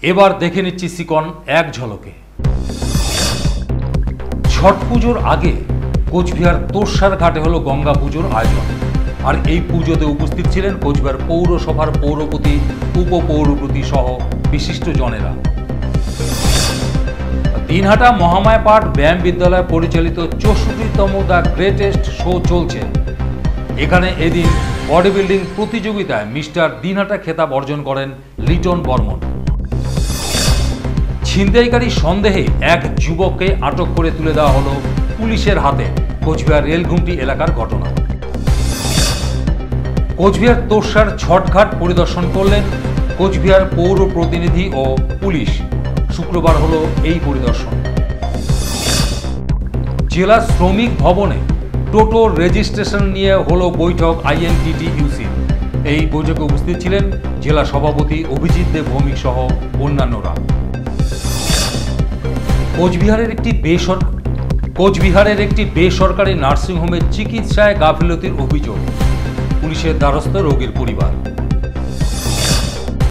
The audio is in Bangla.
এবার দেখে নিচ্ছি সিকন এক ঝলকে। ছট পুজোর আগে কোচবিহার তোরসার ঘাটে হলো গঙ্গা পুজোর আয়োজন। আর এই পুজোতে উপস্থিত ছিলেন কোচবিহার পৌরসভার পৌরপতি, উপপৌরপতি সহ বিশিষ্ট জনেরা। দিনহাটা মহামায়াপাট ব্যায়াম বিদ্যালয় পরিচালিত 64তম দ্য গ্রেটেস্ট শো চলছে। এখানে এদিন বডি বিল্ডিং প্রতিযোগিতায় মিস্টার দিনহাটা খেতাব অর্জন করেন লিটন বর্মন। ছিনতাইকারী সন্দেহে এক যুবককে আটক করে তুলে দেওয়া হলো পুলিশের হাতে। কোচবিহার রেলঘুমটি এলাকার ঘটনা। কোচবিহার তোরসার ছটঘাট পরিদর্শন করলেন কোচবিহার পৌর প্রতিনিধি ও পুলিশ। শুক্রবার হলো এই পরিদর্শন। জেলা শ্রমিক ভবনে টোটো রেজিস্ট্রেশন নিয়ে হলো বৈঠক INTTUC। এই বৈঠকে উপস্থিত ছিলেন জেলা সভাপতি অভিজিৎ দেব ভৌমিক সহ অন্যান্যরা। কোচবিহারের একটি বেসরকারি নার্সিংহোমে চিকিৎসায় গাফিলতির অভিযোগ। পুলিশের দ্বারস্থ রোগীর পরিবার।